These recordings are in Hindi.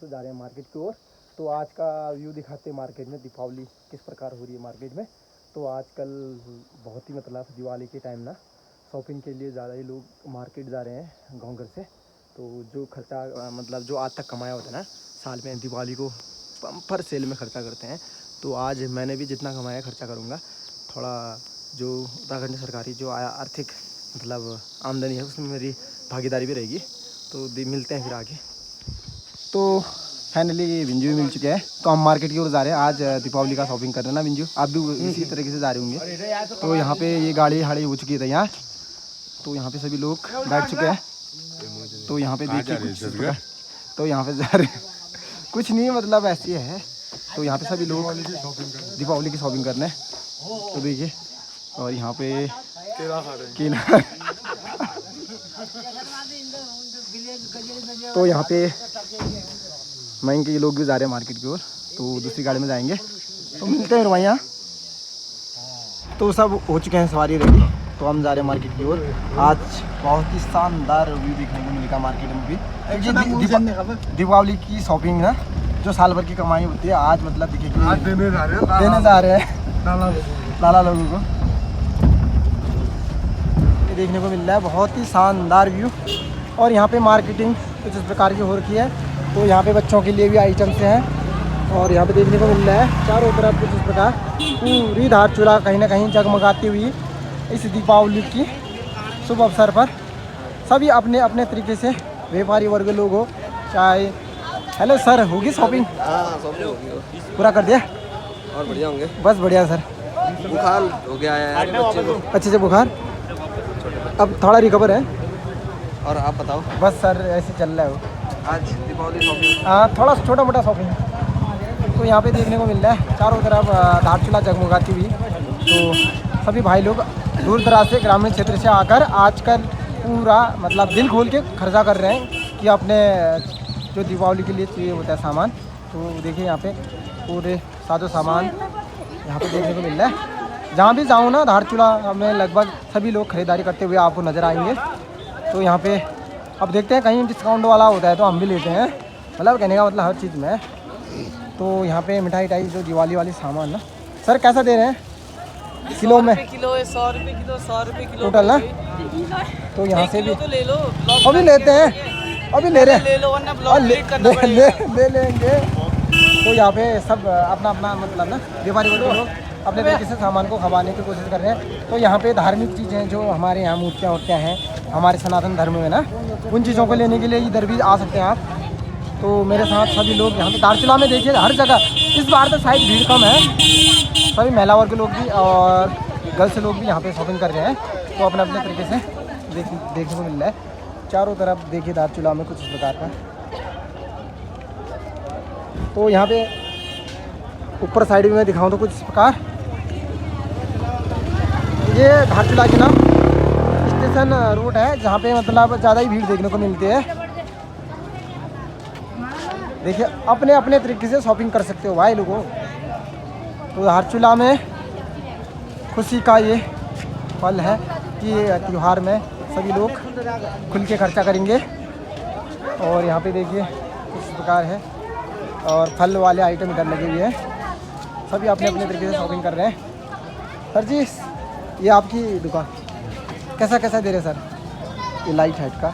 तो जा रहे हैं मार्केट की ओर। तो आज का व्यू दिखाते हैं मार्केट में, दीपावली किस प्रकार हो रही है मार्केट में। तो आजकल बहुत ही मतलब दिवाली के टाइम ना शॉपिंग के लिए ज़्यादा ही लोग मार्केट जा रहे हैं गाँव घर से। तो जो खर्चा मतलब जो आज तक कमाया होता है ना साल में, दिवाली को बम्पर सेल में खर्चा करते हैं। तो आज मैंने भी जितना कमाया खर्चा करूँगा। थोड़ा जो उत्तराखंड सरकारी जो आर्थिक मतलब आमदनी है उसमें मेरी भागीदारी भी रहेगी। तो मिलते हैं फिर आगे। तो फाइनली बिंजू भी मिल चुके हैं, तो हम मार्केट की ओर जा रहे हैं। आज दीपावली का शॉपिंग कर रहे हैं ना बिंजू, आप भी इसी तरीके से जा रहे होंगे। तो यहाँ पे ये गाड़ी हाड़ी हो चुकी है तैयार। तो यहाँ पे सभी लोग बैठ चुके हैं। तो यहाँ पे देखिए कुछ, तो यहाँ पे जा रहे हैं कुछ नहीं मतलब ऐसी है। तो यहाँ पे सभी लोग दीपावली की शॉपिंग करने हैं। तो देखिए, और यहाँ पे केला तो यहाँ पे मयंक के लोग भी जा रहे हैं मार्केट की ओर। तो दूसरी गाड़ी में जाएंगे, तो मिलते हैं वहाँ। तो सब हो चुके हैं सवारी रेडी, तो हम जा रहे हैं मार्केट की ओर। आज बहुत ही शानदार व्यू देखने को मिलेगा मार्केट में भी, क्योंकि दीपावली की शॉपिंग ना जो साल भर की कमाई होती है आज मतलब देखिए आज देने जा रहे हैं लाला लोगों को। ये देखने को मिल रहा है बहुत ही शानदार व्यू। और यहाँ पे मार्केटिंग कुछ इस प्रकार की हो रखी है। तो यहाँ पे बच्चों के लिए भी आइटम्स हैं, और यहाँ पे देखने को मिल रहा है चारों तरफ कुछ इस प्रकार पूरी धारचूला कहीं ना कहीं जगमगाती हुई इस दीपावली की शुभ अवसर पर। सभी अपने अपने तरीके से व्यापारी वर्ग लोग हो चाहे। हेलो सर, होगी शॉपिंग? पूरा कर दिया और बढ़िया होंगे। बस बढ़िया सर। बुखार हो गया है बच्चे को, अच्छे से बुखार, अब थोड़ा रिकवर है। और आप बताओ? बस सर ऐसे चल रहा है वो। आज दीपावली शॉपिंग हाँ थोड़ा छोटा मोटा शॉपिंग। तो यहाँ पे देखने को मिल रहा है चारों तरफ धारचूला जगमगाती हुई। तो सभी भाई लोग दूर दराज से ग्रामीण क्षेत्र से आकर आजकल पूरा मतलब दिल खोल के खर्चा कर रहे हैं कि अपने जो दीपावली के लिए चाहिए होता है सामान। तो देखिए यहाँ पे पूरे साजो सामान यहाँ पे देखने को मिल रहा है। जहाँ भी जाऊँ ना धारचूला में लगभग सभी लोग खरीदारी करते हुए आपको नज़र आएंगे। तो यहाँ पे अब देखते हैं कहीं डिस्काउंट वाला होता है तो हम भी लेते हैं, मतलब कहने का मतलब हर चीज़ में। तो यहाँ पे मिठाई जो दिवाली वाली सामान ना सर कैसा दे रहे हैं किलो में? किलो है 100 रुपये किलो, 100 रुपये किलो टोटल ना। तो यहाँ से भी तो ले लो, अभी लेते हैं, अभी ले रहे हैं, ले लो वरना और ले लेंगे। तो यहाँ पे सब अपना अपना मतलब ना व्यापारी वर्ग लोग अपने तरीके से सामान को खवाने की कोशिश कर रहे हैं। तो यहाँ पे धार्मिक चीज़ें जो हमारे यहाँ मूर्तियाँ हैं हमारे सनातन धर्म में ना, उन चीज़ों को लेने के लिए इधर भी आ सकते हैं आप। तो मेरे साथ सभी लोग यहाँ पे धारचूला में देखिए हर जगह इस बार तो शायद भीड़ कम है। सभी महिला वर्ग लोग भी और गर्ल्स लोग भी यहाँ पे शॉपिंग कर रहे हैं। तो अपने अपने तरीके से देखने को मिल रहा है चारों तरफ। देखिए धारचूला में कुछ इस प्रकार का। तो यहाँ पे ऊपर साइड में मैं दिखाऊँ तो कुछ इस प्रकार, ये धारचूला की ना स्टेशन रोड है जहाँ पे मतलब ज़्यादा ही भीड़ देखने को मिलती है। देखिए अपने अपने तरीके से शॉपिंग कर सकते हो भाई लोगों। तो धारचूला में खुशी का ये पल है कि त्यौहार में सभी लोग खुल के खर्चा करेंगे। और यहाँ पे देखिए इस प्रकार है, और फल वाले आइटम इधर लगे हुए हैं। सभी अपने अपने तरीके से शॉपिंग कर रहे हैं। सर जी ये आपकी दुकान कैसा दे रहे सर? ये लाइट हाइट का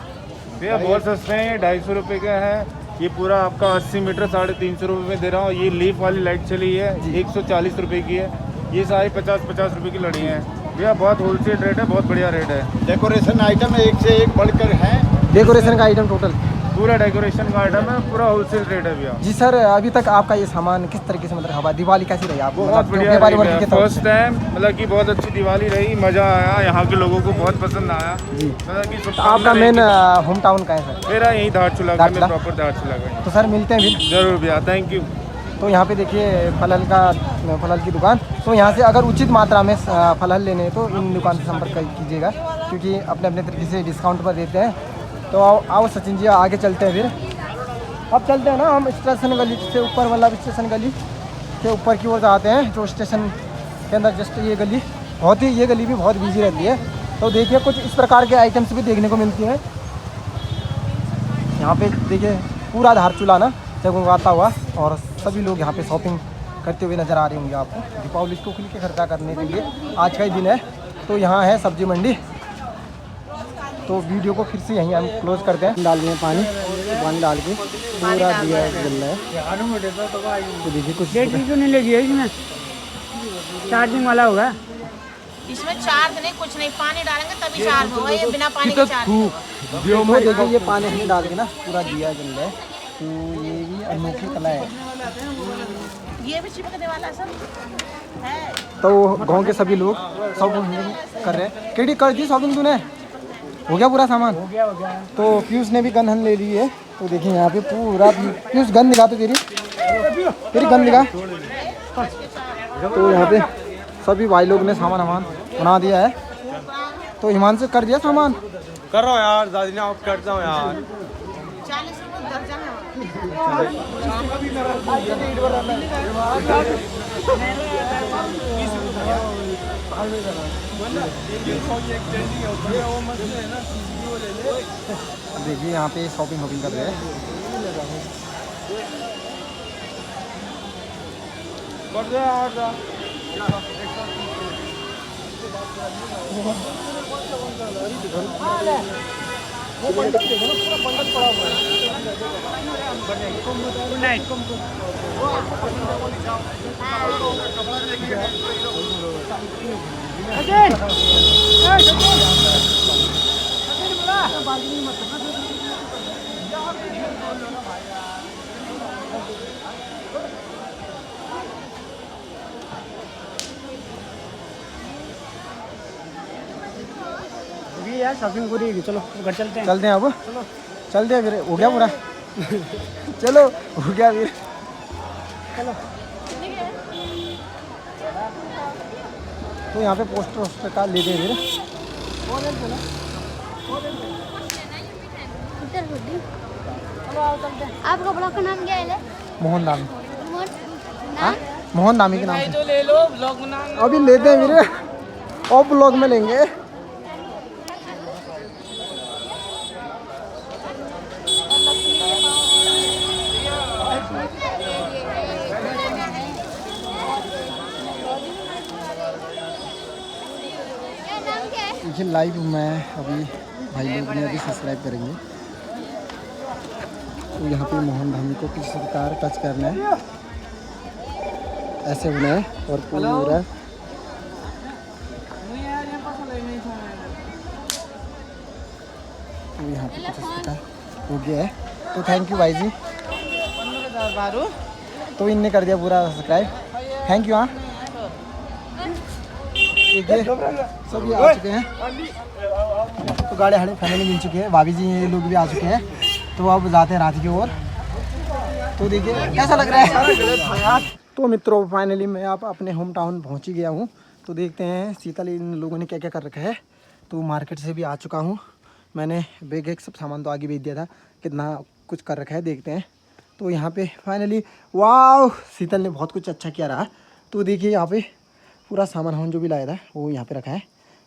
भैया बहुत सस्ते हैं, ये 250 रुपये का है। ये पूरा आपका 80 मीटर 350 रुपये में दे रहा हूँ। ये लीफ वाली लाइट चली है 140 रुपये की है। ये सारी 50 रुपये की लड़ी हैं भैया। बहुत होलसेल रेट है, बहुत बढ़िया रेट है। डेकोरेशन आइटम एक से एक बढ़कर है। डेकोरेशन का आइटम टोटल पूरा डेकोरेशन का आइटम है, पूरा होलसेल रेट है भैया। जी सर, अभी तक आपका ये सामान किस तरीके से मतलब हवा दिवाली कैसी रही आपको? बहुत बढ़िया रही। फर्स्ट टाइम मतलब कि बहुत अच्छी दिवाली रही, मज़ा आया, यहाँ के लोगों को बहुत पसंद आया जी। मतलब कि तो आपका मेन होम टाउन का है सर? मेरा यही धारचूला का, मैं प्रॉपर धारचूला का। तो सर मिलते हैं फिर जरूर भैया, थैंक यू। तो यहाँ पे देखिए फलहल की दुकान। तो यहाँ से अगर उचित मात्रा में फलहल लेने हैं तो इन दुकान से संपर्क कीजिएगा, क्योंकि अपने अपने तरीके से डिस्काउंट पर देते हैं। तो आओ सचिन जी आगे चलते हैं फिर। अब चलते हैं ना हम स्टेशन गली से ऊपर, मतलब स्टेशन गली के ऊपर की ओर जाते हैं। जो स्टेशन के अंदर जस्ट ये गली ये गली भी बहुत बिजी रहती है। तो देखिए कुछ इस प्रकार के आइटम्स भी देखने को मिलती हैं यहाँ पे। देखिए पूरा धारचूला ना जगमगाता हुआ, और सभी लोग यहाँ पे शॉपिंग करते हुए नज़र आ रहे होंगे आपको। दीपावली को खुल के खर्चा करने के लिए आज का ही दिन है। तो यहाँ है सब्जी मंडी। तो वीडियो को फिर से यहीं हम क्लोज करते हैं। डाल दिए पानी डाल के पूरा दिया जल रहा है। तो देखिए कुछ क्यों नहीं लगी है इसमें, चार्जिंग वाला होगा इसमें। चार्ज नहीं, कुछ नहीं, पानी डालेंगे तभी चार्ज होगा, ये बिना पानी के चार्ज तो देखिए ये पानी हमने डाल के ना पूरा दिया जल रहा है। तो ये भी अनोखी कला है। ये भी चिपकने वाला सब है। तो गांव के सभी लोग शॉपिंग कर रहे हैं। केडी कर दी शॉपिंग तूने? हो गया पूरा सामान? हो गया। तो पीयूष ने भी गन ले ली है। तो देखिए यहाँ पे पूरा पीयूष गन दिखा, तो तेरी गन दिखा। तो यहाँ पे सभी भाई लोग ने सामान बना दिया है। तो हिमांशु कर दिया सामान? कर रहा हूँ यार, दादी ने आप करता हूँ यार। 40 रुपये दर्जन है। देखिए यहाँ पे शॉपिंग कर रहे हैं। यार शॉपिंग पूरी होगी, चलो घर चलते हैं। चलते हैं अब, चलते हैं फिर। हो गया पूरा? चलो हो गया फिर। तो यहाँ पे पोस्टर का लेते हैं फिर। आपका ब्लॉग का नाम क्या है? मोहन दामी। नाम? मोहन दामी के नाम से तो ले लो ब्लॉग बना। अभी लेते हैं फिर, और ब्लॉग में लेंगे। देखिए लाइव मैं अभी भाई लोग ने अभी सब्सक्राइब करेंगे। तो यहाँ पे मोहन धामी को किसी प्रकार टच करना है, ऐसे होना है। और पूरा तो यहाँ पे कुछ इस प्रकार हो गया है। तो थैंक यू भाई जी। तो इनने कर दिया पूरा सब्सक्राइब, थैंक यू। हाँ देखिए सभी आ चुके हैं। तो गाड़ी हमारी फाइनली मिल चुकी है। भाभी जी ये लोग भी आ चुके हैं। तो अब जाते हैं रात की ओर। तो देखिए कैसा लग रहा है। तो मित्रों फाइनली मैं आप अपने होम टाउन पहुँच ही गया हूँ। तो देखते हैं शीतल इन लोगों ने क्या क्या कर रखा है। तो मार्केट से भी आ चुका हूँ। मैंने बैग एक सब सामान तो आगे भेज दिया था, कितना कुछ कर रखा है देखते हैं। तो यहाँ पे फाइनली वाह शीतल ने बहुत कुछ अच्छा किया रहा। तो देखिए यहाँ पे पूरा सामान हम जो भी लाया था वो यहाँ पे रखा है।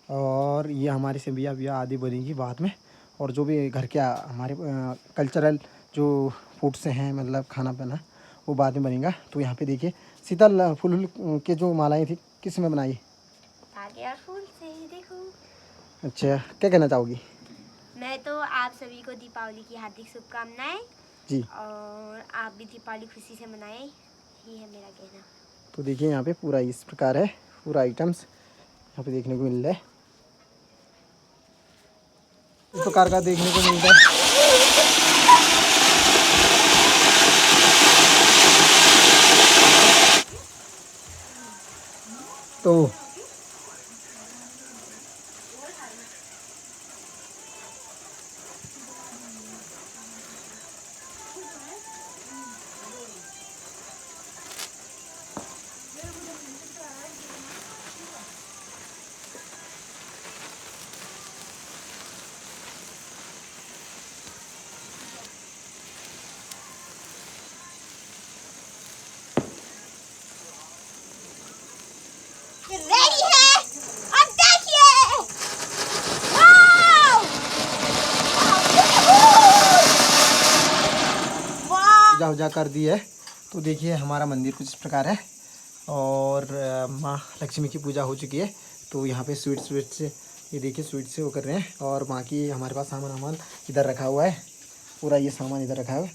और ये हमारी सेवियाँ बिया आदि बनेगी बाद में। और जो भी घर के हमारे कल्चरल जो फूड्स हैं, मतलब खाना पीना, वो बाद में बनेगा। तो यहाँ पे देखिए शीतल फूल के जो मालाएं थी किस में बनाई? धागे और फूल से। देखो। अच्छा क्या कहना चाहोगी? मैं तो आप सभी को दीपावली की हार्दिक शुभकामनाएं जी। और आप भी दीपावली खुशी से मनाएं, यही है मेरा कहना। तो देखिए यहाँ पे पूरा इस प्रकार है, पूरा आइटम्स यहाँ पे देखने को मिल रहा है। इस प्रकार का देखने को मिलता है। तो रे पूजा वूजा कर दी है। तो देखिए हमारा मंदिर कुछ इस प्रकार है और माँ लक्ष्मी की पूजा हो चुकी है। तो यहाँ पे स्वीट से ये देखिए स्वीट से वो कर रहे हैं और बाकी हमारे पास सामान इधर रखा हुआ है, पूरा ये सामान इधर रखा हुआ है।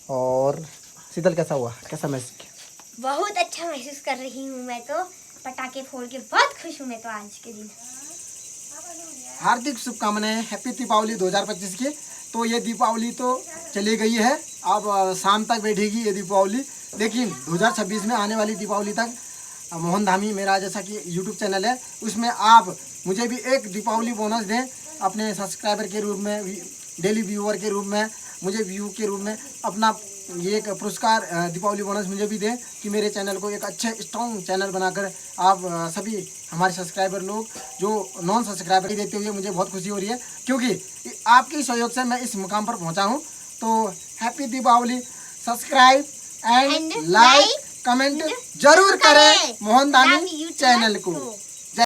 और शीतल कैसा हुआ, कैसा महसूस किया? बहुत अच्छा महसूस कर रही हूँ मैं तो, पटाखे फोड़ के बहुत खुश हूँ मैं तो आज के दिन। हार्दिक शुभकामनाएं, हैप्पी दीपावली 2025 की। तो ये दीपावली तो चली गई है, अब शाम तक बैठेगी ये दीपावली, लेकिन 2026 में आने वाली दीपावली तक मोहन धामी मेरा जैसा कि यूट्यूब चैनल है, उसमें आप मुझे भी एक दीपावली बोनस दें अपने सब्सक्राइबर के रूप में, डेली व्यूअर के रूप में, मुझे व्यू के रूप में अपना ये एक पुरस्कार दीपावली बोनस मुझे भी दें कि मेरे चैनल को एक अच्छे स्ट्रॉन्ग चैनल बनाकर आप सभी हमारे सब्सक्राइबर लोग जो नॉन सब्सक्राइबर देते हुए मुझे बहुत खुशी हो रही है, क्योंकि आपके सहयोग से मैं इस मुकाम पर पहुंचा हूं। तो happy Deepavali, subscribe and like comment जरूर करें मोहन धामी चैनल को।